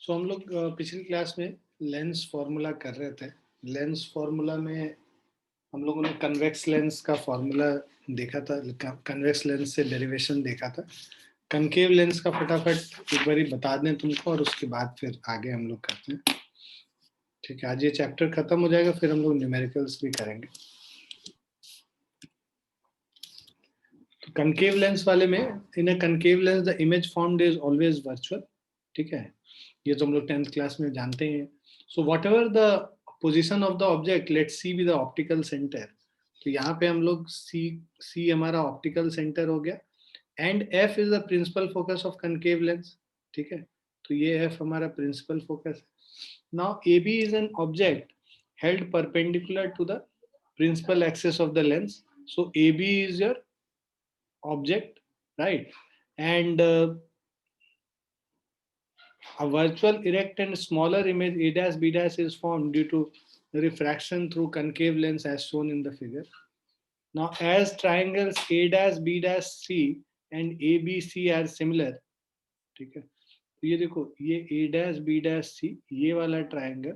सो हम लोग पिछली क्लास में लेंस फॉर्मूला कर रहे थे। लेंस फॉर्मूला में हम लोगों ने कन्वेक्स लेंस का फॉर्मूला देखा था, कन्वेक्स लेंस से डेरिवेशन देखा था। कनकेव लेंस का फटाफट एक बारी बता दें तुमको, और उसके बाद फिर आगे हम लोग करते हैं। ठीक है, आज ये चैप्टर खत्म हो जाएगा, फिर हम लोग न्यूमेरिकल्स भी करेंगे। तो कनकेव लेंस वाले में, in a concave lens the image formed is always virtual. ठीक है, ये तो हम लोग 10th क्लास में जानते हैं। So whatever the position of the object, let C be the optical centre. तो यहाँ पे हम लोग सी हमारा ऑप्टिकल सेंटर हो गया, and F is the principal focus of concave lens. ठीक है, तो ये एफ हमारा प्रिंसिपल फोकस है। Now A B is an object held perpendicular to the principal axis of the lens. So AB is your object, right? And a virtual erect and smaller image A dash B dash is formed due to refraction through concave lens as shown in the figure. Now as triangles A dash B dash C and ABC are similar, ठीक है, तो ये देखो, ये A dash B dash C ये वाला triangle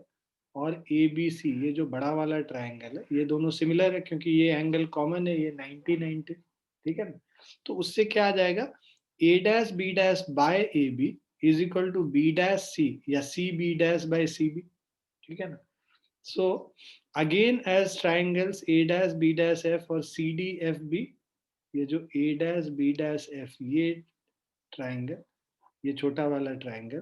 और ABC ये जो बड़ा वाला ट्राइंगल है, ये दोनों सिमिलर है क्योंकि ये एंगल कॉमन है, ये 90-90। ठीक है ना, तो उससे क्या आ जाएगा, A dash B dash by AB is equal to B dash C या C B dash by CB। ठीक है ना, so again as triangles A dash B dash F और C D F B, ये जो A dash B dash F ये triangle, ये छोटा वाला ट्राइंगल,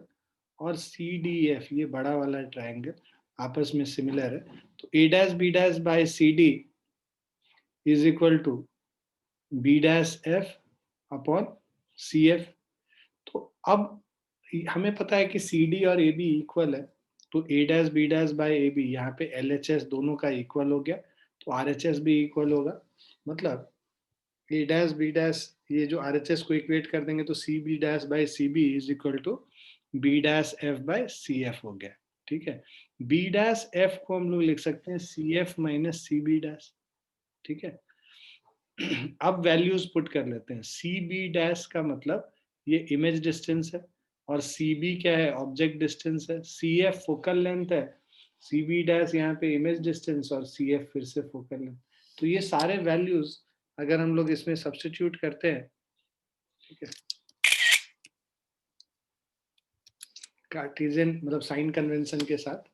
और सी डी एफ ये बड़ा वाला ट्राइंगल आपस में सिमिलर है। तो A dash B dash by C D is equal to B dash F upon C F. तो अब हमें पता है कि सी डी और ए बी इक्वल है, तो A dash B dash by A B यहाँ पे एल एच एस दोनों का इक्वल हो गया, तो आर एच एस भी इक्वल होगा। मतलब ए डैश बी डैश, ये जो आर एच एस को इक्वेट कर देंगे तो C B dash by C B is equal to B dash F by C F हो गया। ठीक है, बी डैश एफ को हम लोग लिख सकते हैं C F minus C B dash. ठीक है, अब वैल्यूज पुट कर लेते हैं। सी बी डैश का मतलब ये इमेज डिस्टेंस है, और सी बी क्या है, ऑब्जेक्ट डिस्टेंस है। सी एफ फोकल लेंथ है, सी बी डैश यहाँ पे इमेज डिस्टेंस, और सी एफ फिर से फोकल लेंथ। तो ये सारे वैल्यूज अगर हम लोग इसमें सब्स्टिट्यूट करते हैं, ठीक है, कार्टेशियन मतलब साइन कन्वेंशन के साथ,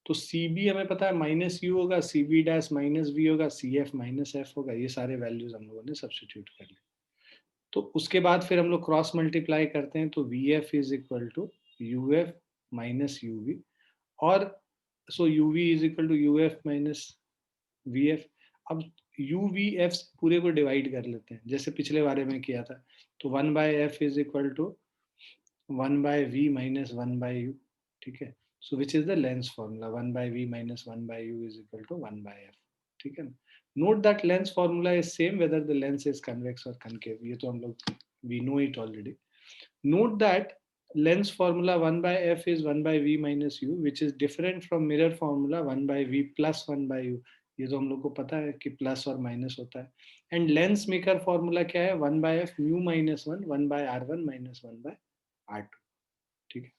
तो सी बी हमें पता है माइनस यू होगा, C B dash minus V होगा, सी एफ माइनस एफ होगा। ये सारे वैल्यूज हम लोगों ने सब्स्टिट्यूट कर लिए। तो उसके बाद फिर हम लोग क्रॉस मल्टीप्लाई करते हैं, तो V F is equal to U F minus U V, और so U V is equal to U F minus V F. अब यू वी एफ पूरे को डिवाइड कर लेते हैं जैसे पिछले बारे में किया था, तो 1/f is equal to 1/v minus 1/u। ठीक है, so which is the lens formula, 1/v minus 1/u is equal to 1/f। ठीक है ना, note that lens formula is same whether the lens is convex और concave. ये तो हम लोग we know it already. Note that lens formula 1/f is 1/v minus u, which is different from mirror formula 1/v plus 1/u। ये तो हम लोग को पता है कि प्लस और माइनस होता है। एंड लेंस मेकर फॉर्मूला क्या है, 1/f mu minus 1 1/r1 minus 1/r2। ठीक है,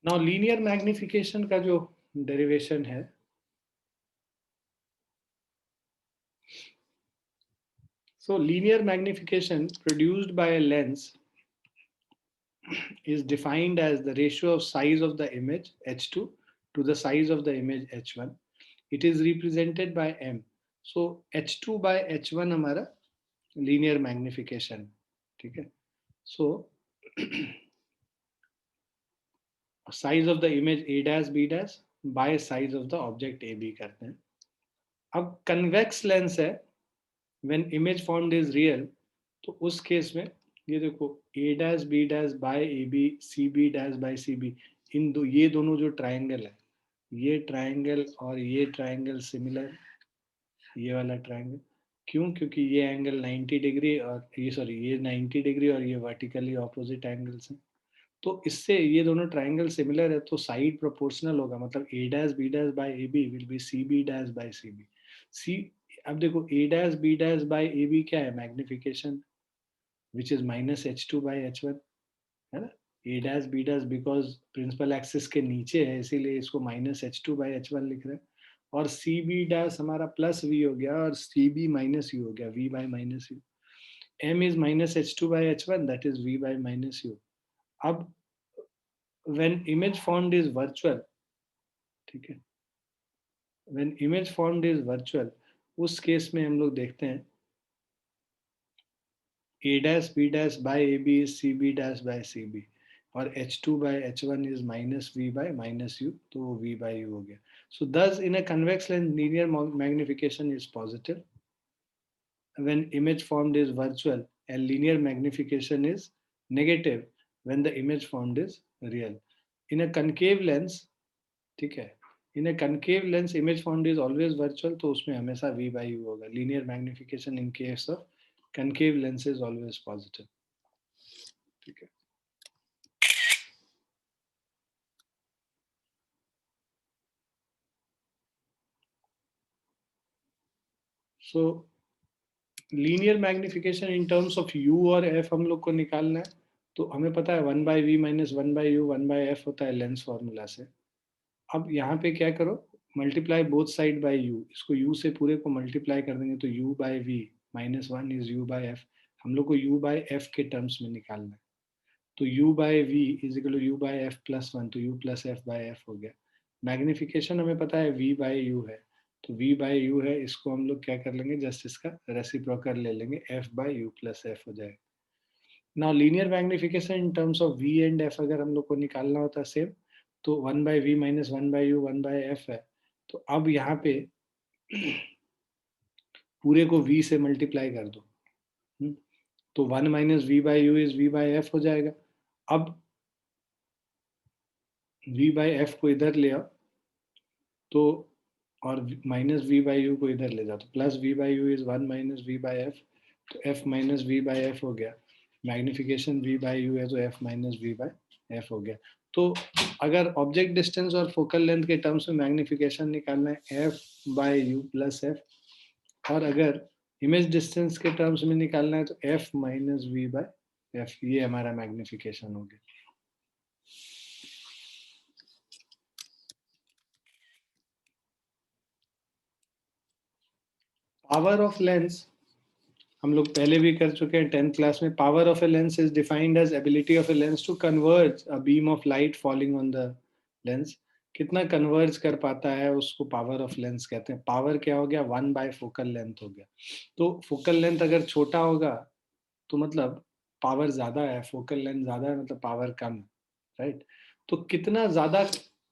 नाउ लीनियर मैग्निफिकेशन का जो डेरिवेशन है, so linear magnification produced by a lens is defined as the ratio of size of the image h2 to the size of the image h1. It is represented by m. So h2 by h1 हमारा linear magnification। ठीक है, so size of the image a dash b dash by size of the object a b करते हैं। अब convex lens है, when image formed is real, तो उस case में ये देखो a dash B dash by A B C B dash by C B, इन दो ये दोनों जो ट्राइंगल है, ये ट्राइंगल और ये ट्राइंगल सिमिलर, ये वाला ट्राइंगल। क्यों, क्योंकि ये एंगल 90 डिग्री और ये सॉरी ये 90 डिग्री और ये वर्टिकली ऑपोजिट एंगल्स हैं। तो इससे ये दोनों ट्राइंगल सिमिलर है, तो साइड प्रोपोर्शनल होगा। मतलब A dash B dash by A B will be C B dash by C B. सी अब देखो a dash b dash by ab क्या है, magnification, which is minus h2 by h1, है ना. a dash b dash because principal axis के नीचे है, इसीलिए इसको माइनस h2 by h1 लिख रहे हैं. और सी बी डैश हमारा प्लस वी हो गया और सी बी माइनस यू हो गया, v by minus u. M is minus h2 by h1, that is v by minus u. अब when image formed is virtual, ठीक है, when image formed is virtual, उस case में हम लोग देखते हैं a dash b dash by ab is cb dash by cb और h2 by h1 is minus v by minus u, तो वो v by u हो गया. So thus in a convex lens linear magnification is positive. When image formed is virtual and linear magnification is negative when the image formed is real. In a concave lens, ठीक है, in a concave lens image found is always virtual, तो उसमें हमेशा v by u होगा. Linear magnification in case of concave lens is always positive. ठीक है. So linear magnification in terms of u और f हम लोग को निकालना है, तो हमें पता है 1/v माइनस 1/u 1/f होता है लेंस फॉर्मूला से. अब यहाँ पे क्या करो, multiply both side by u, इसको u से पूरे को मल्टीप्लाई कर देंगे तो u by v minus 1 is u by f. हम लोग को u by f के टर्म्स में निकालना है, तो u by v is equal to u by f plus 1, तो u प्लस f by f हो गया. मैग्निफिकेशन हमें पता है v by u है, तो v by u है, इसको हम लोग क्या कर लेंगे, जस्ट इसका रेसिप्रोकल ले लेंगे, f by u प्लस f हो जाएगा. Now linear magnification in terms of v and f अगर हम लोग को निकालना होता है सेम, तो 1/v माइनस 1/u 1/f है. तो अब यहाँ पे पूरे को v से मल्टीप्लाई कर दो, तो 1 minus v by u is v by f हो जाएगा. अब v बाई एफ को इधर ले आओ, तो और माइनस v बाई यू को इधर ले जाओ, तो plus v by u is 1 minus v by F, तो f minus v by f हो गया. मैग्निफिकेशन v बाई यू है, तो f minus v by f हो गया. तो अगर ऑब्जेक्ट डिस्टेंस और फोकल लेंथ के टर्म्स में मैग्निफिकेशन निकालना है f by u plus F, और अगर इमेज डिस्टेंस के टर्म्स में निकालना है तो f minus v by F, ये हमारा मैग्निफिकेशन हो गया. पावर ऑफ लेंस हम लोग पहले भी कर चुके हैं 10th क्लास में. Power of a lens is defined as ability of a lens to converge a beam of light falling on the lens. कितना कन्वर्ज कर पाता है उसको पावर ऑफ लेंस कहते हैं. पावर क्या हो गया, 1 बाय फोकल लेंथ हो गया. तो फोकल लेंथ अगर छोटा होगा तो मतलब पावर ज्यादा है, फोकल लेंथ ज्यादा है मतलब पावर कम है, राइट. तो कितना ज्यादा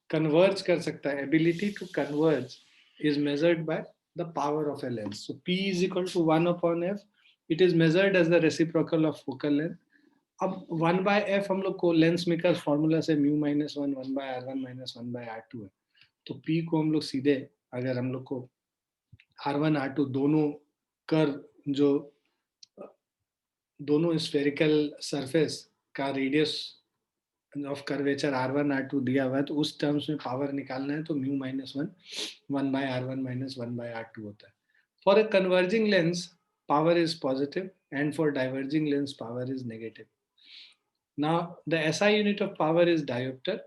कन्वर्ज कर सकता है, ability to converge is measured by the power of a lens. So P is equal to 1 upon F. It is measured as the reciprocal of focal length. अब 1 by F हम लोग को लेंस मेकर्स फॉर्मूला से mu minus 1 1 by R1 minus 1 by R2 है. तो P को हम लोग सीधे, अगर हम लोग को R1 R2 दोनों कर जो दोनों स्फेरिकल सरफेस का radius of curvature R1 R2 दिया हुआ है, तो उस टर्म्स में पावर निकालना है, तो mu minus 1 1 by R1 minus 1 by R2 होता है. For a converging lens, power is positive, and for diverging lens, power is negative. Now, the SI unit of power is diopter,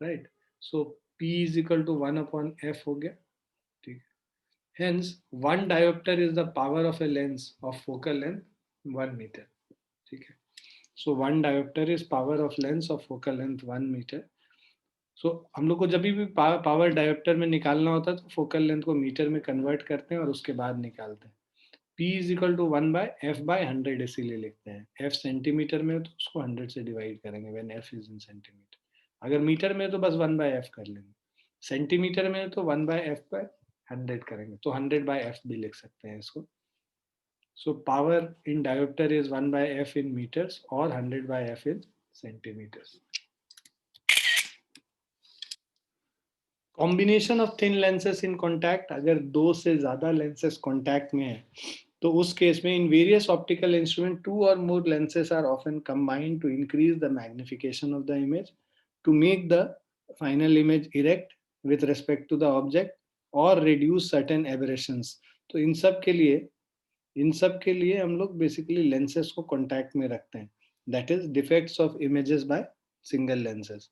right? So P is equal to 1 upon F हो गया, ठीक. Hence, 1 diopter is the power of a lens of focal length 1 meter, ठीक है. So 1 diopter is power of lens of focal length 1 meter. सो हम लोग को जब भी पावर डायोप्टर में निकालना होता है तो फोकल लेंथ को मीटर में कन्वर्ट करते हैं और उसके बाद निकालते हैं. P is equal to 1 by f by 100 इसीलिए लिखते हैं. एफ सेंटीमीटर में तो उसको 100 से डिवाइड करेंगे when F is in centimetre. अगर मीटर में तो बस 1 बाय एफ कर लेंगे, सेंटीमीटर में तो 1 बाय एफ बाय 100 करेंगे, तो 100 बाय एफ भी लिख सकते हैं इसको. So power in diopter is 1 by f in meters और 100 by f in centimeters. Combination of thin lenses in contact, अगर दो से ज्यादा लेंसेस कॉन्टैक्ट में है तो उस केस में इन वेरियस ऑप्टिकल इंस्ट्रूमेंट 2 और more lenses are often combined to increase the magnification of the image to make the final image erect with respect to the object or reduce certain aberrations. तो इन सब के लिए हम लोग basically lenses को contact में रखते हैं. That is defects of images by single lenses.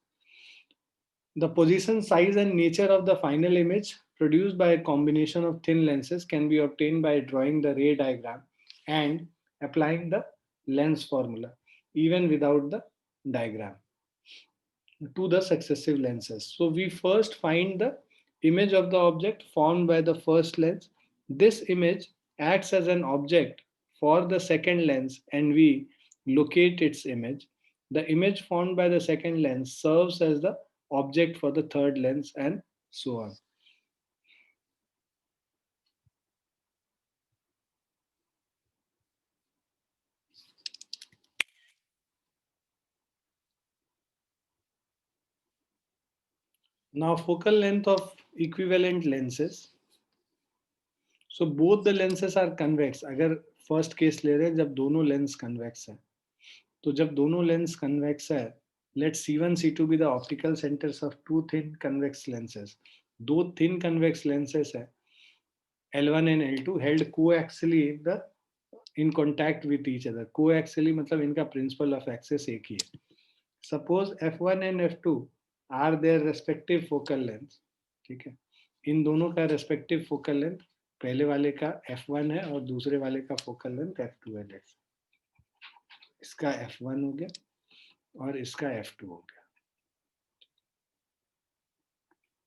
The position, size, and nature of the final image produced by a combination of thin lenses can be obtained by drawing the ray diagram and applying the lens formula, even without the diagram, to the successive lenses. So we first find the image of the object formed by the first lens. This image acts as an object for the second lens and we locate its image. The image formed by the second lens serves as the object for the third lens and so on. Now focal length of equivalent lenses. So both the lenses are convex. अगर first case ले रहे हैं जब दोनों lens convex है, तो जब दोनों lens convex है, let C1 C2 be the optical centers of two thin convex lenses. दो thin convex lenses है, L1 and L2 held coaxially in contact with each other. Coaxially मतलब इनका principle of axis एक ही है. Suppose F1 and F2 are their respective focal lengths. ठीक है, इन दोनों का respective focal length पहले वाले का F1 है और दूसरे वाले का focal length F2 है. इसका F1 हो गया और इसका F2 हो गया.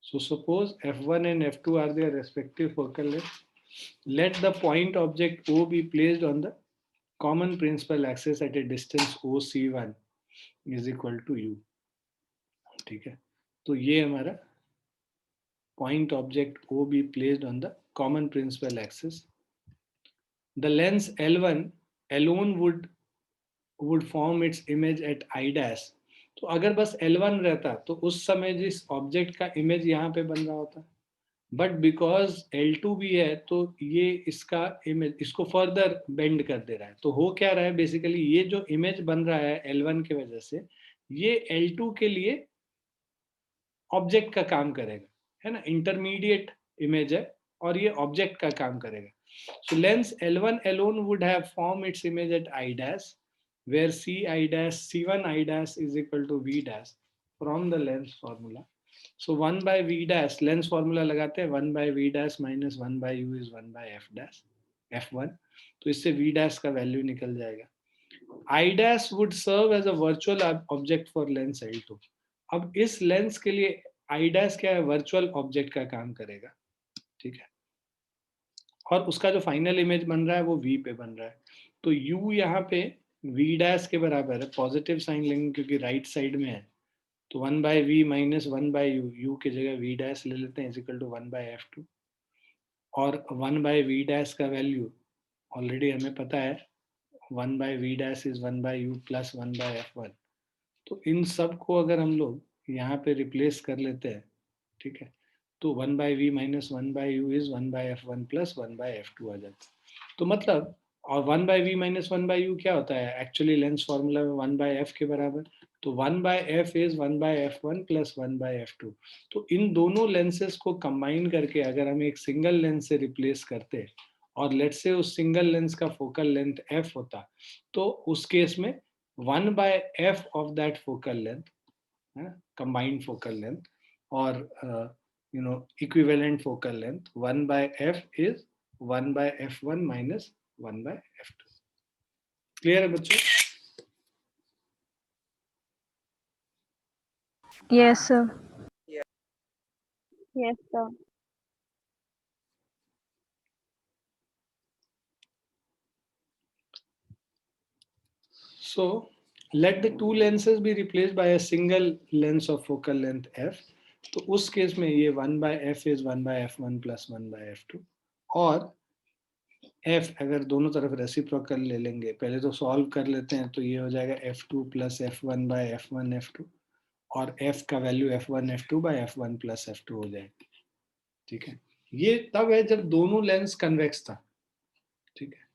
So suppose F1 and F2 are their respective focal lengths. Let the point object O be placed on the common principal axis at a distance OC1 is equal to U. ठीक है, तो ये हमारा point object O be placed on the common principal axis. The lens L1 alone would form its image at I dash. तो अगर बस L1 रहता तो उस समय जिस ऑब्जेक्ट का इमेज यहाँ पे बन रहा होता, बट बिकॉज L2 भी है तो ये इसका इमेज इसको फर्दर बेंड कर दे रहा है. तो हो क्या रहा है बेसिकली, ये जो इमेज बन रहा है L1 की वजह से ये L2 के लिए ऑब्जेक्ट का काम करेगा, है ना, इंटरमीडिएट इमेज है और ये ऑब्जेक्ट का काम करेगा. So lens L1 alone would have formed its image at I dash, where C1 I dash is equal to V dash from the lens formula. So 1 by V dash lens formula लगाते हैं, 1 by V dash minus 1 by U is 1 by F dash F1. तो इससे V dash का value निकल जाएगा. I dash would serve as a virtual object for lens L2. अब इस lens के लिए I dash क्या है, वर्चुअल ऑब्जेक्ट का काम करेगा. ठीक है, और उसका जो फाइनल इमेज बन रहा है वो V पे बन रहा है. तो U यहाँ पे V डैश के बराबर है, पॉजिटिव साइन लेंगे क्योंकि राइट साइड में है. तो 1 by V minus 1 by U, U की जगह V डैश ले लेते हैं, is equal to 1 by F2. और 1 by V डैश का वैल्यू ऑलरेडी हमें पता है, 1 by V dash is 1 by U plus 1 by F1. तो इन सब को अगर हम लोग यहाँ पे रिप्लेस कर लेते हैं, ठीक है, तो 1 by V minus 1 by U is 1 by F1 plus 1 by F2 आ जाता है. तो मतलब और 1 by V minus 1 by U क्या होता है एक्चुअली लेंस फॉर्मूला में 1 by F के बराबर. तो 1 by F is 1 by F1 plus 1 by F2. तो इन दोनों लेंसेज को कंबाइन करके अगर हम एक सिंगल लेंस से रिप्लेस करते और लेट से उस सिंगल लेंस का फोकल लेंथ F होता, तो उस केस में 1 by F of that focal length, combined focal length or equivalent focal length, 1 by F is 1 by F1 minus 1 by F2. Clear है बच्चों? Yes, sir. Yes, sir. So let the two lenses be replaced by a single lens of focal length F. तो उस case में ये 1 by F is 1 by F1 plus 1 by F2. और F अगर दोनों तरफ रेसिप्रोकल ले लेंगे, पहले तो सॉल्व कर लेते हैं, तो ये हो जाएगा F2 plus F1 by F1 F2 और F का value F1 F2 by F1 plus F2 हो जाएगा. ठीक है, ये तब है जब दोनों लेंस कन्वेक्स था. ठीक है,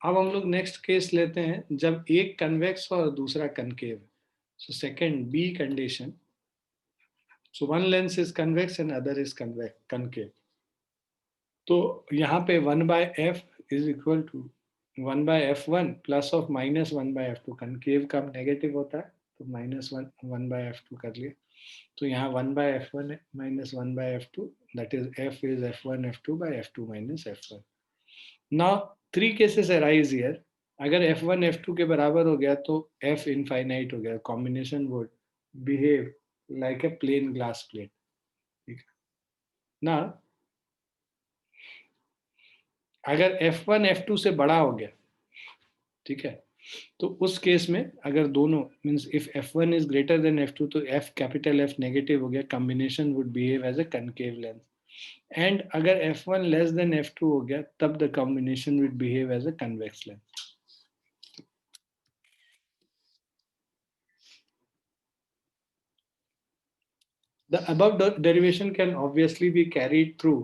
अब हम लोग नेक्स्ट केस लेते हैं जब एक कन्वेक्स और दूसरा concave. So second b condition. So one lens is convex and other is concave. तो यहाँ पे 1/f is equal to 1/f1 plus of -1/f2। Concave का नेगेटिव होता है तो -1/f2 कर लिए। तो यहाँ 1/f1 है -1/f2, that is f is f1 f2 by f2 minus f1। Now 3 cases arise here. अगर f1 f2 के बराबर हो गया तो f इनफाइनाइट हो गया, combination would behave like a plane glass plate. ठीक है ना। अगर f1 f2 से बड़ा हो गया, ठीक है, तो उस केस में अगर दोनों means if f1 is greater than f2 तो f कैपिटल F नेगेटिव हो गया, combination would behave as a concave lens. And अगर f1 लेस देन f2 हो गया तब the combination would behave as a convex lens. The above derivation can obviously be carried through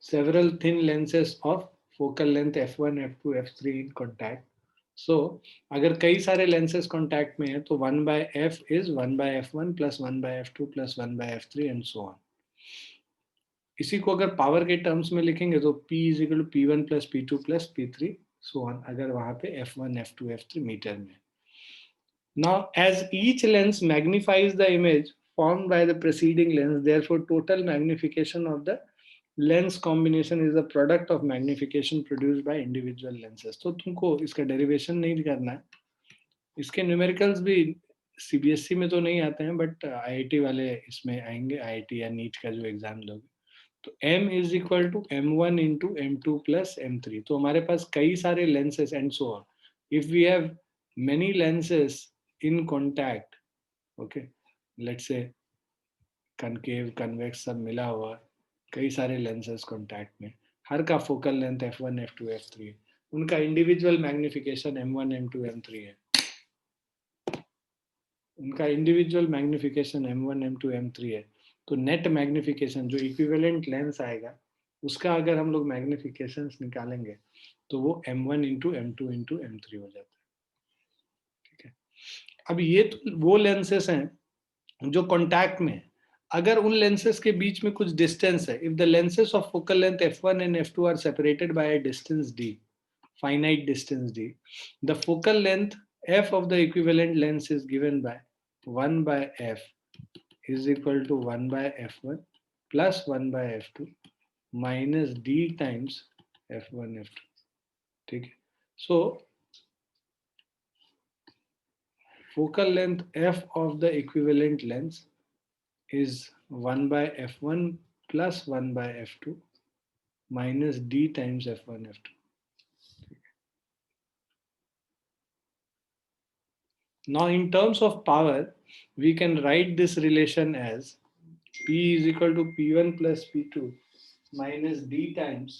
several thin lenses of focal length f1 f2 f3 in contact. So अगर कई सारे lenses contact में है तो 1/f is 1/f1 plus 1/f2 plus 1/f3 and so on. इसी को अगर power के टर्म्स में लिखेंगे तो P is equal to P1 plus P2 plus P3 so on, अगर वहां पे f1 f2 f3 मीटर में। Now, as each lens magnifies the image formed by the preceding lens, therefore total magnification of the lens combination is the product of magnification produced by individual lenses. तो तुमको इसका derivation नहीं करना है, इसके numericals भी CBSE में तो नहीं आते हैं बट आईआईटी वाले इसमें आएंगे, आईआईटी या नीट का जो एग्जाम दोगे तो m is equal to m1 into m2 plus m3। तो हमारे पास कई सारे lenses and so on, if we have many lenses in contact, okay, let's say concave convex सब मिला हुआ, कई सारे लेंसेज कॉन्टैक्ट में, हर का focal length f1 f2 f3 है, उनका individual magnification m1 m2 m3 है, उनका individual magnification m1 m2 m3 है। तो नेट मैग्निफिकेशन जो इक्विवेलेंट लेंस आएगा उसका अगर हम लोग मैग्निफिकेशन निकालेंगे तो वो m1 into m2 into m3 हो जाता है। ठीक है, अब ये तो वो लेंसेस हैं जो कॉन्टैक्ट में है। अगर उन लेंसेस के बीच में कुछ डिस्टेंस है, if the lenses of focal length f1 and f2 are separated by a distance d, finite distance d, the focal length f of the equivalent lens is given by 1 by f is equal to 1 by f1 plus 1 by f2 minus d times f1 f2। ठीक है, so focal length f of the equivalent lens is 1 by f1 plus 1 by f2 minus d times f1 f2। Now in terms of power, we can write this relation as P is equal to P1 plus P2 minus D times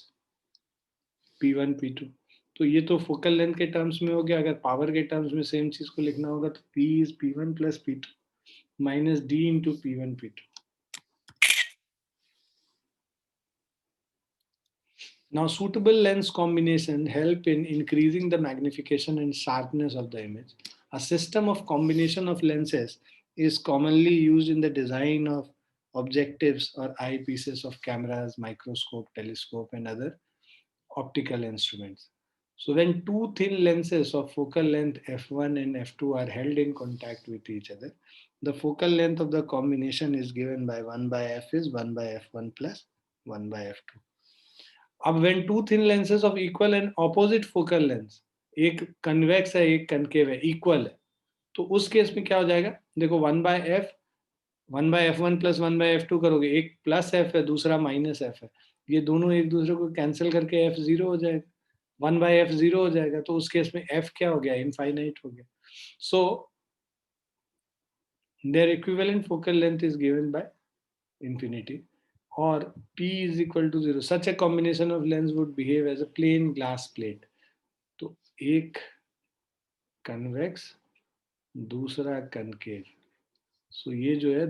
P1 P2। तो ये तो focal length के terms में हो गया, अगर power के terms में सेम चीज को लिखना होगा तो P is P1 plus P2 minus D into P1 P2। Now suitable lens combination help in increasing the magnification and sharpness of the image. A system of combination of lenses is commonly used in the design of objectives or eyepieces of cameras, microscope, telescope and other optical instruments. So when two thin lenses of focal length f1 and f2 are held in contact with each other, the focal length of the combination is given by 1 by f is 1 by f1 plus 1 by f2। अब when two thin lenses of equal and opposite focal length, एक convex है एक concave है, equal है, तो उस case में क्या हो जाएगा, देखो 1/f1 प्लस 1/f2 करोगे, एक प्लस एफ है दूसरा माइनस एफ है, ये दोनों एक दूसरे को कैंसिल करके एफ जीरो हो जाएगा, 1/f जीरो हो जाएगा, तो उस केस में एफ क्या हो गया, इनफाइनाइट हो गया। So their equivalent focal length is given by infinity or p is equal to 0, such a combination of lens would behave as a plain glass plate। तो एक कन्वेक्स दूसरा कनकेव, सो ये जो है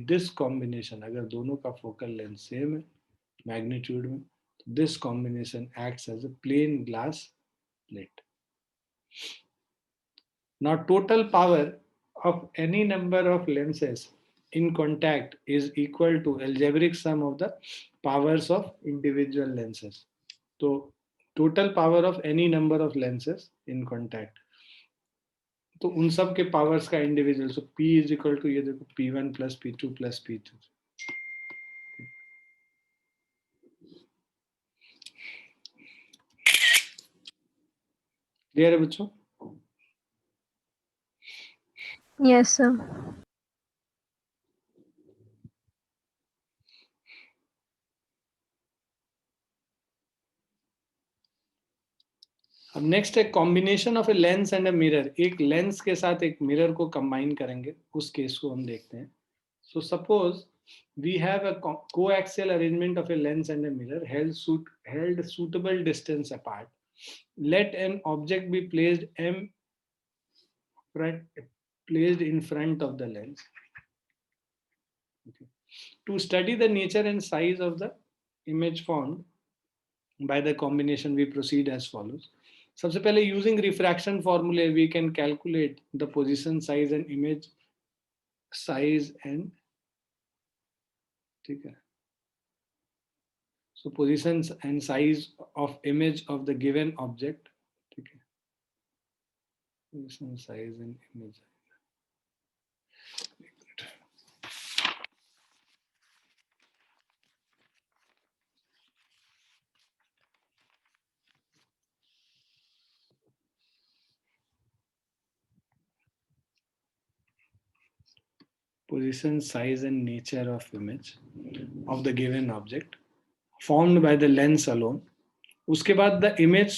दिस कॉम्बिनेशन, अगर दोनों का फोकल लेंथ सेम है मैग्नीट्यूड में, this combination acts as a plane glass plate. Now total power of any number of lenses in contact is equal to algebraic sum of the powers of individual lenses। तो total power of any number of lenses in contact, तो उन सब के powers का individual, so P is equal to, ये देखो P1 plus P2 plus P2। Clear है बच्चों? Yes, sir. अब नेक्स्ट है combination of a lens and a mirror. एक लेंस के साथ एक मिरर को कंबाइन करेंगे, उस केस को हम देखते हैं। So suppose we have a coaxial arrangement of a lens and a mirror held suitable distance apart. Let an object be placed placed in front of the lens. Okay. To study the nature and size of the image formed by the combination, we proceed as follows. सबसे पहले using refraction formula we can calculate the position size and image size and, ठीक है, so positions and size of image of the given object, ठीक है, position size and image, position size and nature of image of the given object formed by the lens alone. उसके बाद the image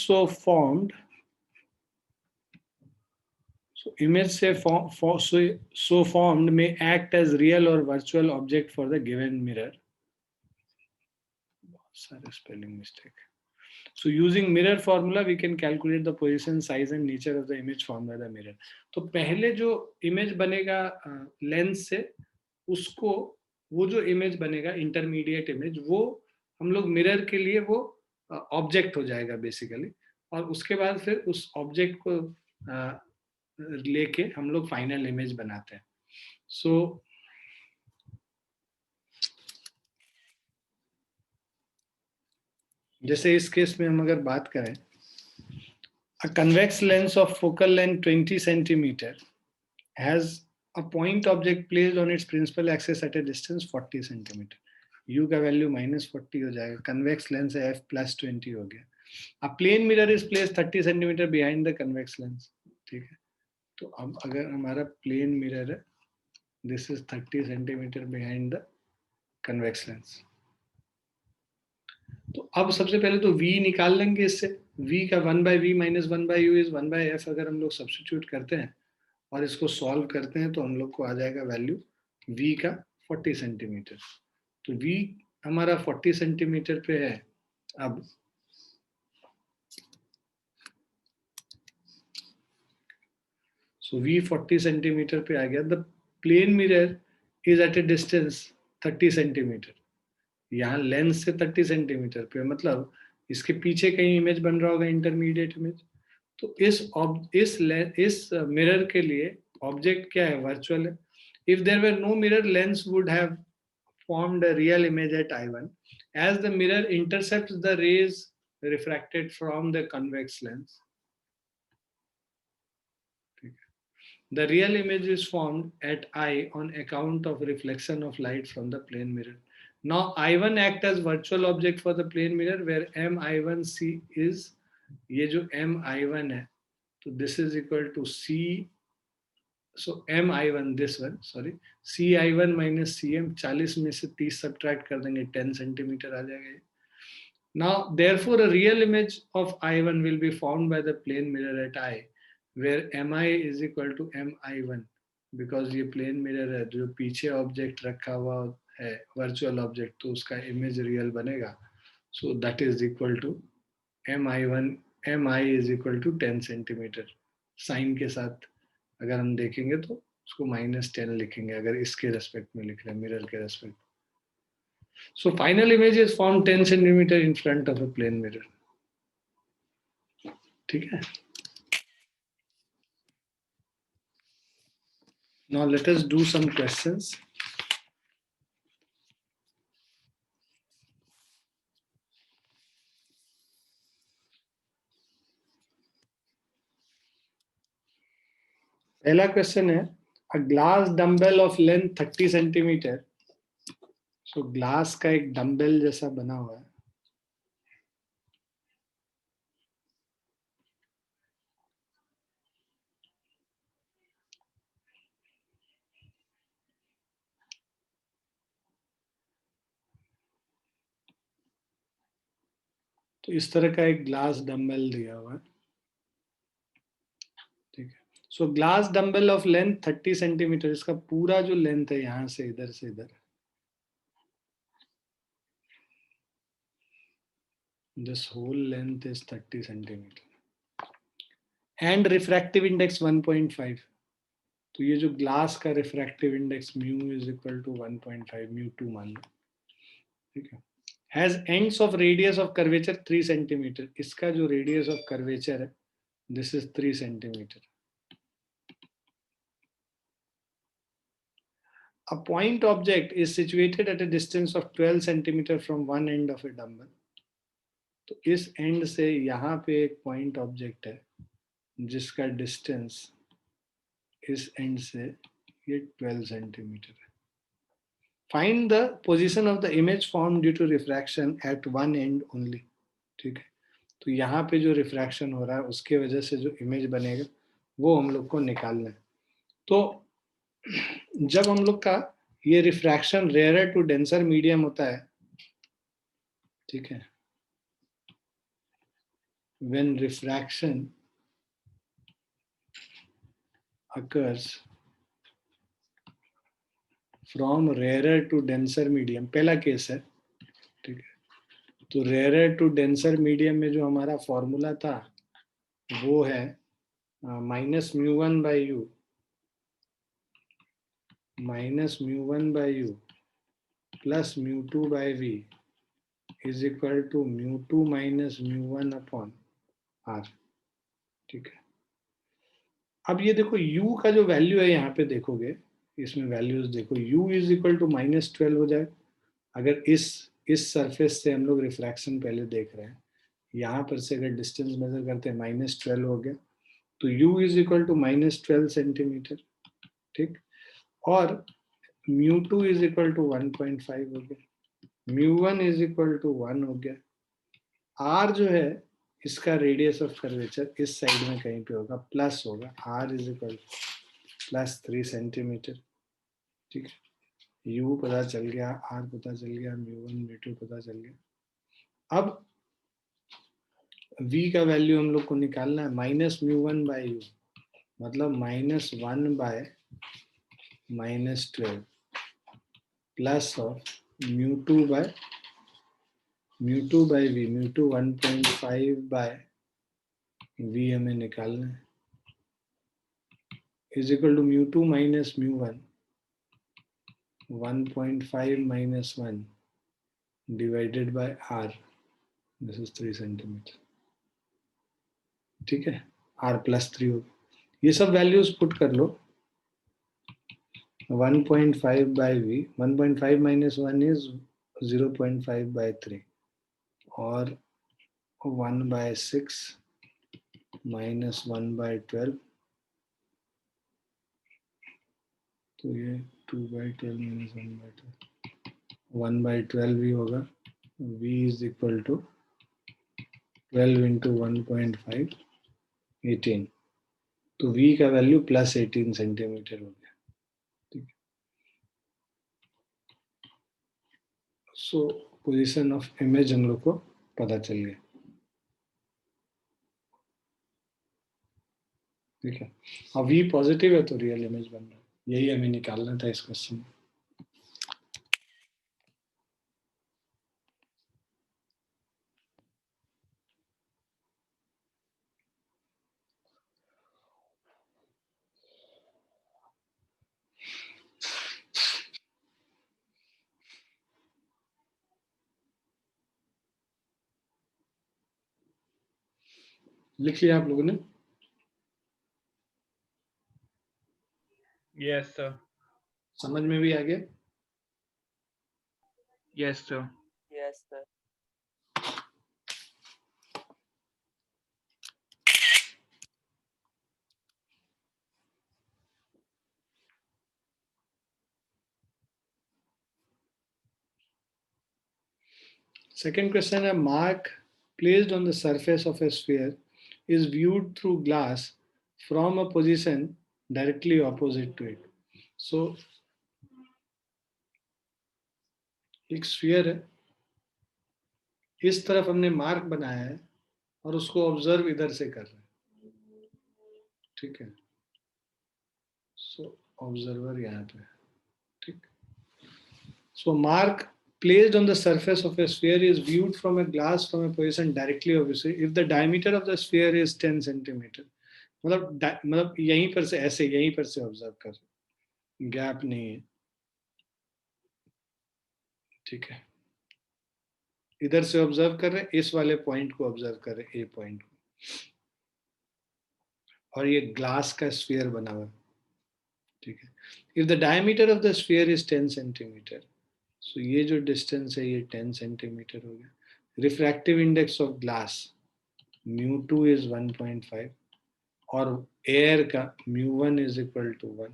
image से so formed may act as real or virtual object for the given mirror. Sorry, spelling mistake. So using mirror formula we can calculate the position, size and nature of the image formed by the mirror. तो पहले जो image बनेगा lens से, उसको वो जो image बनेगा intermediate image, वो हम लोग मिरर के लिए वो ऑब्जेक्ट हो जाएगा बेसिकली, और उसके बाद फिर उस ऑब्जेक्ट को लेके हम लोग फाइनल इमेज बनाते हैं. सो जैसे इस केस में हम अगर बात करें, a convex lens of focal length 20 centimeter has a point object placed on its principal axis at a distance 40 centimeter. U का वैल्यू -40 हो जाएगा, कन्वेक्स लेंस है, F +20 हो गया. A plane mirror is placed 30 centimeter behind the convex lens. ठीक है, तो अब अगर हमारा प्लेन मिरर है, this is 30 centimetre behind the convex lens. तो अब सबसे पहले तो v निकाल लेंगे इससे. v का 1/v minus 1/u is 1/f. अगर हम लोग सब्स्टिट्यूट करते हैं और इसको सॉल्व करते हैं तो हम लोग को आ जाएगा वैल्यू v का 40 सेंटीमीटर. तो v हमारा 40 सेंटीमीटर पे है. अब सो v 40 सेंटीमीटर पे आ गया. The plane mirror is at a distance 30 centimeter. यहाँ लेंस से 30 सेंटीमीटर पे, मतलब इसके पीछे कहीं इमेज बन रहा होगा, इंटरमीडिएट इमेज. तो इस मिरर के लिए ऑब्जेक्ट क्या है? वर्चुअल है. If there were no mirror, lens would have formed a real image at I1 as the mirror intercepts the rays refracted from the convex lens. The real image is formed at I on account of reflection of light from the plane mirror. Now I1 act as virtual object for the plane mirror where MI1C is, ये जो MI1 है, तो this is equal to C, so MI1 this one, sorry, CI1 minus CM. 40 में से 30 subtract कर देंगे, 10 centimetre आ जाएगा. Now therefore a real image of I1 will be formed by the plane mirror at I where Mi is equal to Mi1, because ये plane mirror है, जो पीछे object रखा हुआ है वर्चुअल ऑब्जेक्ट, तो उसका इमेज रियल बनेगा. So that is equal to Mi1. Mi is equal to 10 centimeter. Sign के साथ अगर हम देखेंगे तो उसको -10 लिखेंगे अगर इसके रेस्पेक्ट में लिख रहे हैं, मिरर के respect. So final image is formed 10 centimeter in front of a plane mirror. ठीक है. Now let us do some questions. पहला क्वेश्चन है a glass dumbbell of length 30 centimetre. So glass का एक डंबल जैसा बना हुआ है. तो इस तरह का एक ग्लास डंबल दिया हुआ है. ठीक है. So glass dumbbell of length 30 centimeter. इसका पूरा जो लेंथ है यहां से इधर this whole length is 30 centimeter and refractive index 1.5. तो ये जो ग्लास का refractive index mu is equal to 1.5 mu 2 मान लो. ठीक है. Has ends of radius of curvature 3 centimeter. इसका जो रेडियस ऑफ कर्वेचर है this is 3 centimeter. A point object is situated at a distance of 12 centimeter from one end of a dumbbell. तो इस and से यहाँ पे एक पॉइंट ऑब्जेक्ट है जिसका डिस्टेंस इस एंड से ये 12 सेंटीमीटर है. Find the position of the image form due to refraction at one end only. ठीक है. तो यहाँ पे जो रिफ्रैक्शन हो रहा है उसके वजह से जो इमेज बनेगा वो हम लोग को निकालना है. तो जब हम लोग का ये refraction rare to denser medium होता है. ठीक है. when refraction occurs from rarer to denser medium. पहला केस है. ठीक है. तो rarer to denser medium में जो हमारा फॉर्मूला था वो है minus mu one by u plus mu two by v is equal to mu two minus mu one upon r. ठीक है. अब ये देखो u का जो वैल्यू है यहाँ पे देखोगे इसमें वैल्यूज देखो u इज इक्वल टू -12 हो जाए. अगर इस सरफेस से हम लोग रिफ्रैक्शन पहले देख रहे हैं यहाँ पर से अगर डिस्टेंस मेजर करते हैं -12 हो गया तो u is equal to -12 centimeter. ठीक. और mu two is equal to 1.5 हो गया. Mu one is equal to 1 हो गया. r जो है इसका रेडियस ऑफ कर्वेचर इस साइड में कहीं पे होगा प्लस होगा. r इज इक्वल प्लस 3 सेंटीमीटर. ठीक है. u पता चल गया, r पता चल गया, म्यू वन म्यू टू पता चल गया. अब v का वैल्यू हम लोग को निकालना है minus mu one by u मतलब -1 by -12 plus of mu two by v. Mu two 1.5 by v हमें निकालना है is equal to mu two minus mu one 1.5 minus 1 divided by r. This is 3 centimeter. ठीक है. r plus 3 होगा. ये सब values put कर लो. 1.5 by v 1.5 minus 1 is 0.5 by 3 और 1 by 6 minus 1 by 12 तो ये 2 by 12 minus 1 by 12 1 by 12 ही होगा. v is equal to 12 into 1.5 18. तो v का वैल्यू प्लस 18 सेंटीमीटर हो गया. ठीक है. सो पोजीशन ऑफ इमेज हम लोग को पता चल गया. ठीक है. अब v पॉजिटिव है तो रियल इमेज बन रहा है. यही हमें निकालना था इस क्वेश्चन में. लिख लिया आप लोगों ने? Yes sir. समझ में भी आ गया? Yes sir. Yes sir. Second question है, mark placed on the surface of a sphere is viewed through glass from a position directly opposite to it. So एक sphere है, इस तरफ हमने मार्क बनाया है और उसको ऑब्जर्व इधर से कर रहे हैं, ठीक है. सो ऑब्जर्वर यहाँ पे, ठीक. So mark placed on the surface of a sphere is viewed from a glass from a position directly obviously if the diameter of the sphere is 10 centimeter. मतलब यहीं पर से ऐसे, यहीं पर से ऑब्जर्व कर, गैप नहीं है, ठीक है. इधर से ऑब्जर्व कर रहे हैं, इस वाले पॉइंट को ऑब्जर्व कर रहे हैं, ए पॉइंट को, और ये ग्लास का स्फीयर बना हुआ है, ठीक है. If the diameter of the sphere is 10 centimeter, so ये जो डिस्टेंस है ये 10 सेंटीमीटर हो गया. Refractive index of glass μ2 is 1.5 और एयर का μ1 इज इक्वल टू 1.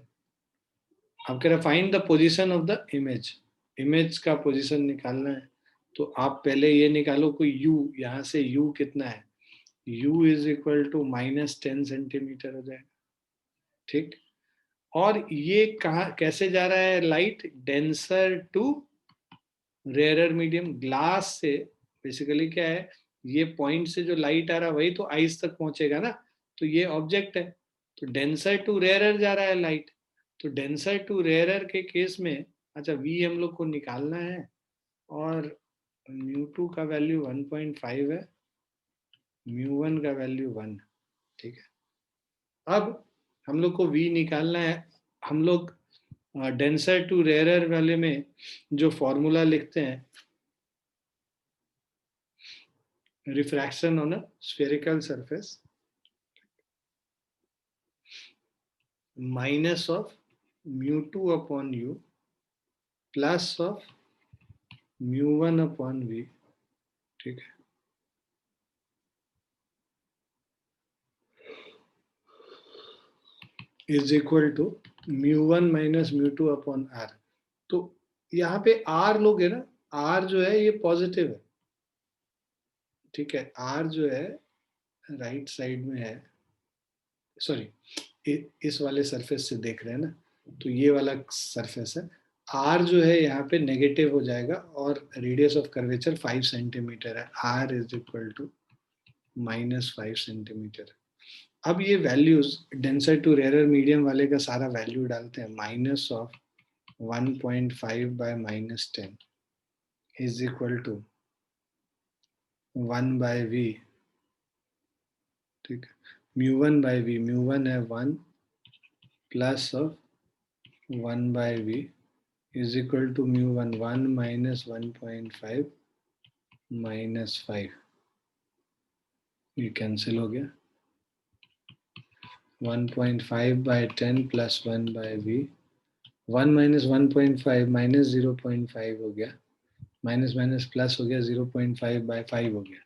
अब कह रहा find the position of the image, image का पोजीशन निकालना है. तो आप पहले ये निकालो कोई u, यहाँ से u कितना है, u is equal to -10 centimeter हो जाएगा, ठीक. और ये कहा कैसे जा रहा है light, denser to rarer medium. Glass से बेसिकली क्या है, ये पॉइंट से जो लाइट आ रहा है वही तो आइस तक पहुंचेगा ना, तो ये ऑब्जेक्ट है, तो डेंसर टू रेयरर जा रहा है लाइट. तो डेंसर टू रेयरर के केस में, अच्छा v हम लोग को निकालना है और μ2 का वैल्यू 1.5 है, μ1 का वैल्यू 1, ठीक है. अब हम लोग को v निकालना है. हम लोग डेंसर टू रेयरर वाले में जो फॉर्मूला लिखते हैं, refraction on a spherical surface minus of μ2 upon u plus of μ1 upon v, ठीक है. Is equal to μ1 minus μ2 upon r. तो यहाँ पे r लोग है ना, r जो है ये पॉजिटिव है, ठीक है. r जो है राइट साइड में है, सॉरी इस वाले सरफेस से देख रहे हैं ना, तो ये वाला सरफेस है. r जो है यहाँ पे नेगेटिव हो जाएगा और रेडियस ऑफ कर्वेचर 5 सेंटीमीटर है. r is equal to -5 centimeter. अब ये values denser to rarer medium वाले का सारा वैल्यू डालते हैं. Minus of 1.5 by -10 is equal to 1 by v, ठीक है. μ1 बाय v, μ1 है 1 plus of 1 by v is equal to μ1 1 minus 1.5 minus 5, ये कैंसिल हो गया. 1.5 by 10 plus 1 by v, 1 minus 1.5 minus 0.5 हो गया, माइनस माइनस प्लस हो गया, 0.5 बाय 5 हो गया.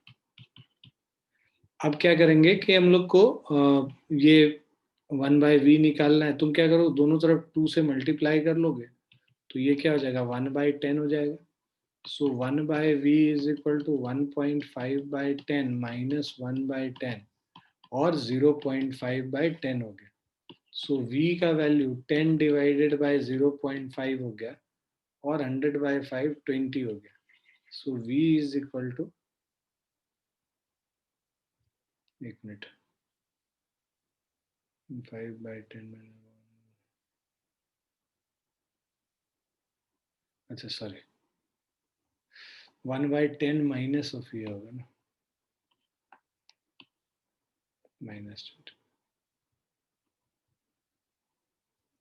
अब क्या करेंगे कि हम लोग को ये 1 बाय v निकालना है. तुम क्या करो, दोनों तरफ 2 से मल्टीप्लाई कर लोगे तो ये क्या हो जाएगा, 1 बाय 10 हो जाएगा. So 1 by v is equal to 1.5 by 10 minus 1 by 10 और 0.5 बाय 10 हो गया. सो v का वैल्यू 10 डिवाइडेड बाय 0.5 हो गया और 100 बाय 5 20 हो गया. So v is equal to, एक मिनट, 5 बाय 10, अच्छा सॉरी 1 बाय 10 माइनस ऑफ ये होगा ना, -20,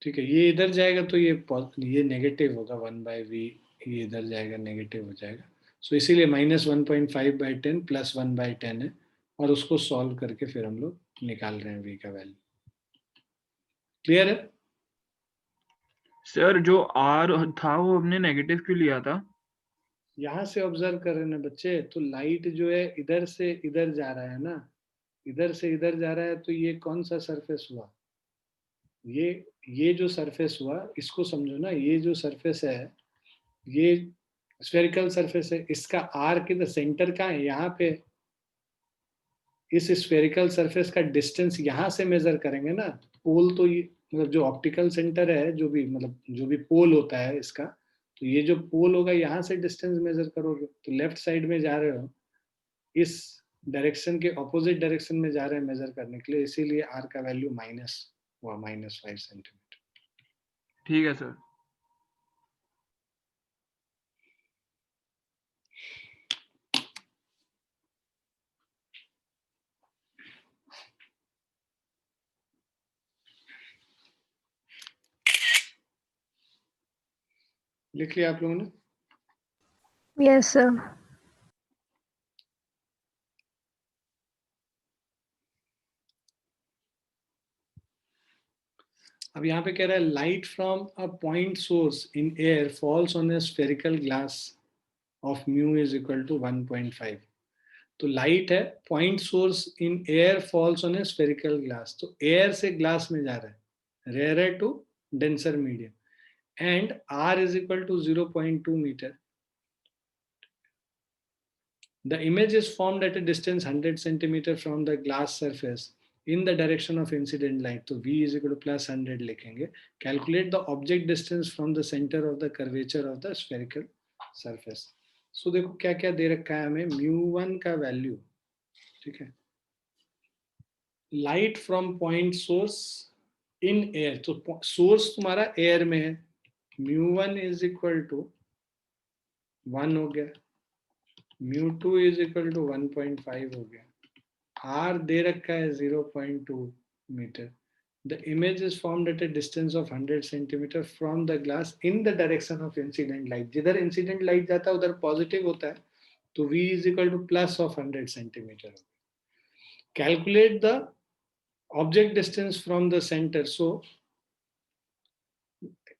ठीक है. ये इधर जाएगा तो ये नेगेटिव होगा, 1 बाय वी ये इधर जाएगा नेगेटिव हो जाएगा. सो इसीलिए -1.5 बाय 10 प्लस 1 बाय 10 है और उसको सॉल्व करके फिर हम लोग निकाल रहे हैं v का वैल्यू. क्लियर है? सर जो r था वो हमने नेगेटिव क्यों लिया था? यहाँ से ऑब्जर्व कर रहे हैं ना बच्चे, तो लाइट जो है इधर से इधर जा रहा है ना, इधर से इधर जा रहा है, तो ये कौन सा सरफेस हुआ, ये जो सरफेस हुआ इसको समझो ना. ये जो सरफेस है ये स्फेरिकल सरफेस है, इसका आर किधर सेंटर का है, यहाँ पे इस स्फेरिकल सरफेस का डिस्टेंस यहाँ से मेजर करेंगे ना। पोल तो ये मतलब जो ऑप्टिकल सेंटर है, जो भी मतलब जो भी पोल होता है इसका, तो ये जो पोल होगा यहाँ से डिस्टेंस मेजर करोगे, तो लेफ्ट साइड में जा रहे हो, इस डायरेक्शन के ऑपोजिट डायरेक्शन में जा रहे हैं मेजर करने के लिए, इसीलिए आर का वैल्यू माइनस हुआ, -5 सेंटीमीटर। ठीक है सर। लिख लिया आप लोगों ने? Yes, sir. अब यहाँ पे कह रहा है light from a point source in air falls on a spherical glass of mu is equal to 1.5। तो लाइट है, point source in air falls on a spherical glass, तो एयर से ग्लास में जा रहा है, rare to denser medium, and r is equal to 0.2 meter. The image is formed at a distance 100 centimeter from the glass surface in the direction of incident light. So v is equal to plus 100 लिखेंगे. Calculate the object distance from the center of the curvature of the spherical surface. So देखो क्या क्या दे रखा है हमें, μ1 का value, ठीक है, light from point source in air, तो सोर्स तुम्हारा एयर में है, μ1 इज इक्वल टू 1 हो गया, μ2 इज इक्वल टू 1.5 हो गया, r दे रखा है 0.2 metre. The image is formed at a distance of 100 centimeter from the glass in the direction of incident light. जिधर incident light जाता है उधर पॉजिटिव होता है, तो v is equal to plus of 100 centimeter. Calculate the object distance from the center. So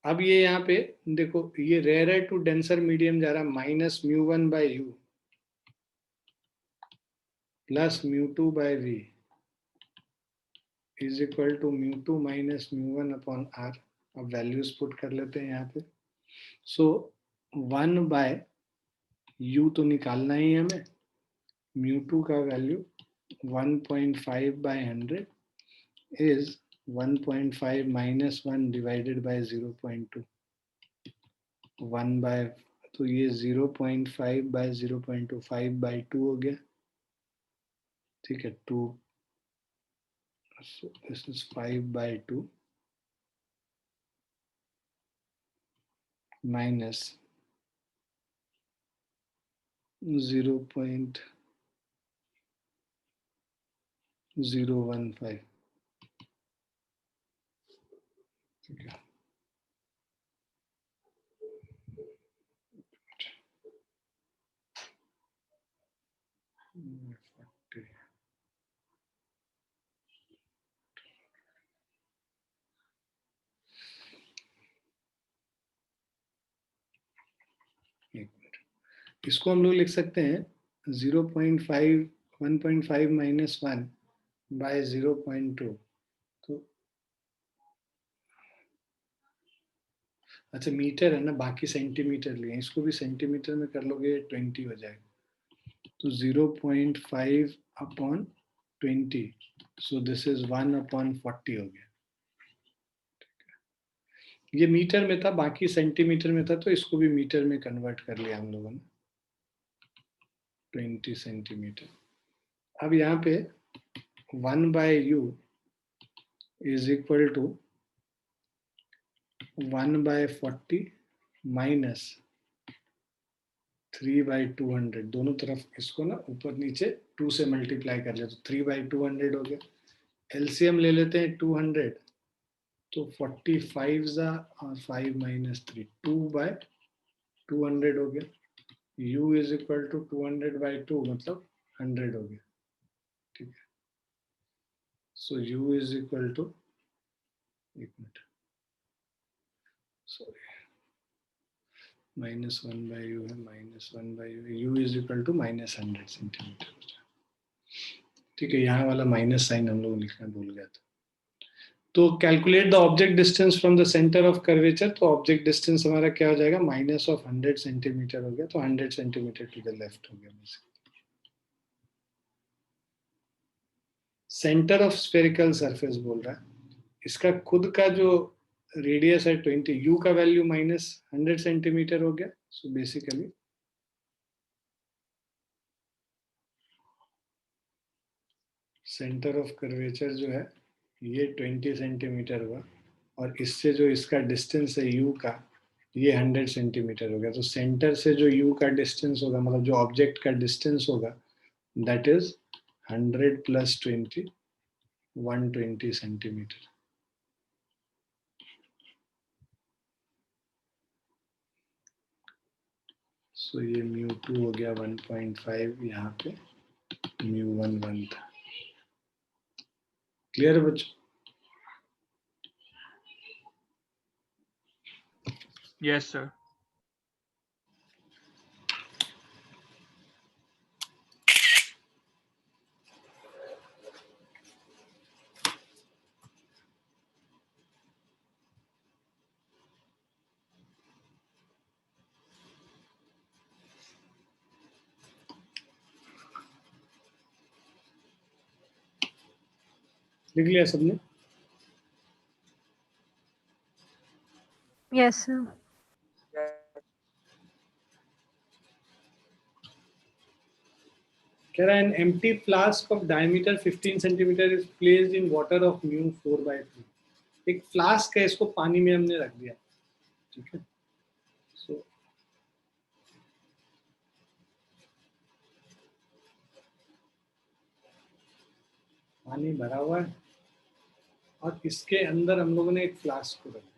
अब ये यहाँ पे देखो, ये रेयर टू डेंसर मीडियम जा रहा है, minus μ1 by u plus μ2 by v is equal to μ2 minus μ1 upon r. अब वैल्यूज पुट कर लेते हैं यहाँ पे. सो 1 by u तो निकालना ही है हमें, μ2 का value 1.5 by 100 is 1.5 minus 1 divided by 0.2. 1 by, तो ये 0.5 by 0.2, 5 by 2 हो गया, ठीक है, 2. So this is 5 by 2 minus 0.015. ठीक है, इसको हम लोग लिख सकते हैं 0.5, 1.5 माइनस 1 बाय 0.2. तो अच्छा मीटर है ना, बाकी सेंटीमीटर लिए, इसको भी सेंटीमीटर में कर लोगे 20 हो जाएगा, तो 0.5 upon 20, so this is 1 upon 40 हो गया. ये मीटर में था, बाकी सेंटीमीटर में था, तो इसको भी मीटर में कन्वर्ट कर लिया हम लोगों ने, 20 सेंटीमीटर. अब यहाँ पे 1 by u is equal to 1 by 40 minus 3 by 200. दोनों तरफ इसको ना ऊपर नीचे 2 से मल्टीप्लाई कर लिया, तो 3 by 200 हो गया. एलसीएम ले लेते हैं 200, तो 45 और 5 माइनस 3, 2 by 200 हो गया. u is equal to 200 by 2 मतलब 100 हो गया, ठीक है. सो u इज इक्वल टू, एक मिनट, सॉरी, -1 by u है, -1 by u is equal to -100 centimeter. ठीक है, यहाँ वाला माइनस साइन हम लोग लिखना भूल गया था. तो calculate the object distance from the centre of curvature, तो ऑब्जेक्ट डिस्टेंस हमारा क्या हो जाएगा, माइनस ऑफ 100 सेंटीमीटर हो गया, तो 100 सेंटीमीटर टू द लेफ्ट हो गया। सेंटर ऑफ स्फेरिकल सरफेस बोल रहा है, इसका खुद का जो रेडियस है 20, यू का वैल्यू माइनस 100 सेंटीमीटर हो गया। So basically centre of curvature जो है ये 20 सेंटीमीटर हुआ, और इससे जो इसका डिस्टेंस है यू का, ये 100 सेंटीमीटर हो गया। तो सेंटर से जो यू का डिस्टेंस होगा, मतलब जो ऑब्जेक्ट का डिस्टेंस होगा, that is 100 plus 20, 120 centimetre. So ये μ2 हो गया 1.5, यहाँ पे μ1 1 था। क्लियर है बच्चों? Yes, sir. लिख लिया सबने? Yes, sir. कह रहा है an empty flask of diameter 15 centimeter is placed in water of mu 4/3। एक फ्लास्क है, इसको पानी में हमने रख दिया, ठीक है। सो पानी भरा हुआ है और इसके अंदर हम लोगों ने एक फ्लास्क को रख दिया।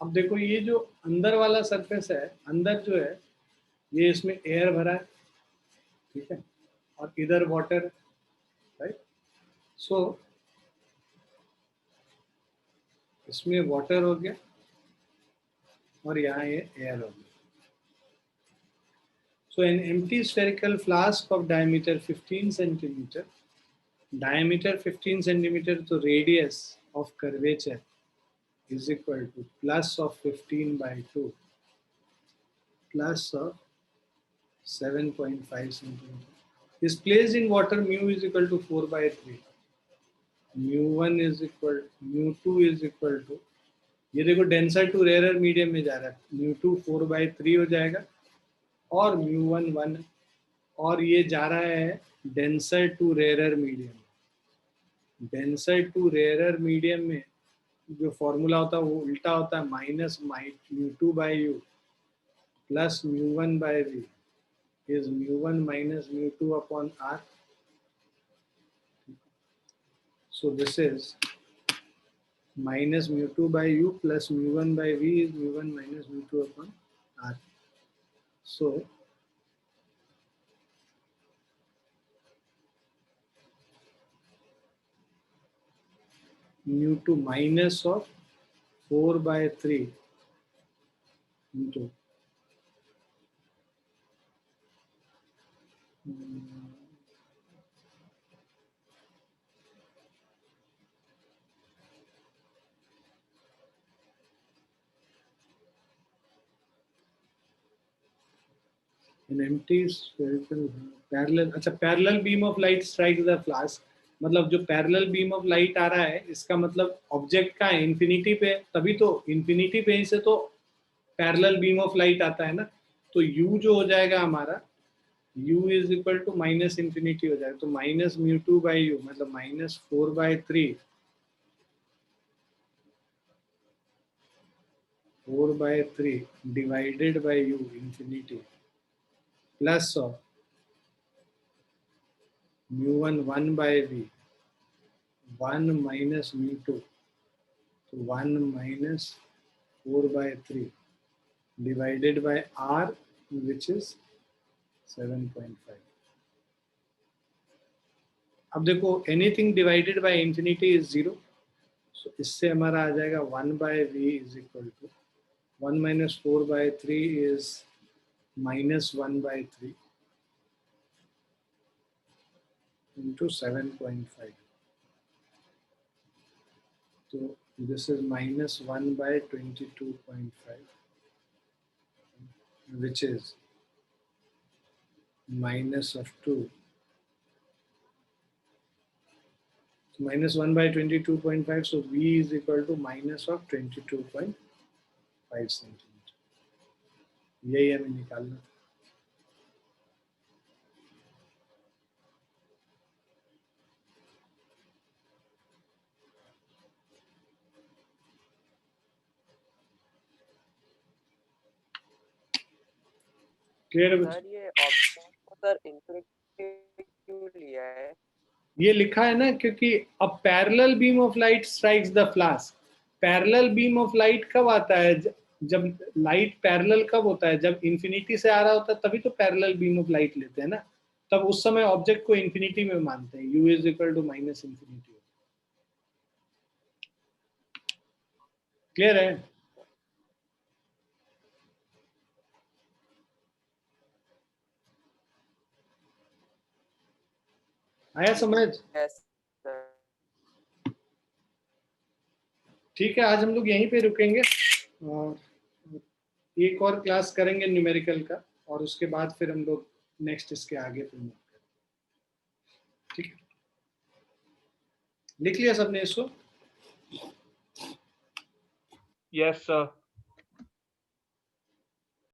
अब देखो ये जो अंदर वाला सरफेस है, अंदर जो है ये इसमें एयर भरा है, ठीक है, और इधर वाटर, राइट। सो इसमें वाटर हो गया और यहाँ ये एयर हो गया। So an empty spherical flask of diameter 15 centimeter, diameter 15 centimeter, तो radius of curvature is equal to plus of 15/2 plus of 7.5 centimeter is placed in water. Mu is equal to 4/3, mu1 is equal, mu2 is equal to, ये देखो denser to rare medium में जा रहा है, mu2 4/3 हो जाएगा और mu1 1, और ये जा रहा है denser to rare medium. Denser to rare medium में जो फॉर्मूला होता है वो उल्टा होता है, minus mu2/u plus mu1/v is mu1 minus mu2 upon r. So this is minus mu2/u plus mu1/v is mu1 minus mu2 upon r. So mu2 minus of 4/3 into an empty spherical parallel, अच्छा parallel beam of light strikes the flask, मतलब जो parallel beam of light आ रहा है इसका मतलब object का infinity पे, तभी तो इंफिनिटी पे से तो पैरेलल बीम ऑफ लाइट आता है ना। तो u जो हो जाएगा हमारा, u is equal to minus infinity हो जाएगा, तो माइनस mu2/u मतलब minus 4/3 divided by u infinity plus of mu1 1/v 1 minus mu2, तो 1 minus 4/3 divided by r which is 7.5। अब देखो anything divided by infinity is 0, so इससे हमारा आ जाएगा 1/v is equal to 1 minus 4/3 is minus 1/3 into 7.5. So this is minus 1 by 22.5, which is minus of 2. So minus 1 by 22.5. So V is equal to minus of 22.5 centimetre. यही हमें निकालना. Clear है? Sir ये option को sir infinity क्यों लिया है? ये लिखा है ना क्योंकि a parallel beam of light strikes the flask. Parallel beam of light कब आता है? जब लाइट पैरेलल कब होता है? जब इंफिनिटी से आ रहा होता है तभी तो पैरेलल बीम ऑफ लाइट लेते हैं ना. तब उस समय ऑब्जेक्ट को इंफिनिटी में मानते हैं. u is equal to minus infinity. Clear है? आया समझ? Yes sir. ठीक है, आज हम लोग यहीं पे रुकेंगे और एक और क्लास करेंगे न्यूमेरिकल का, और उसके बाद फिर हम लोग नेक्स्ट इसके आगे फिर मूव करेंगे. ठीक है, लिख लिया सबने इसको? Yes sir.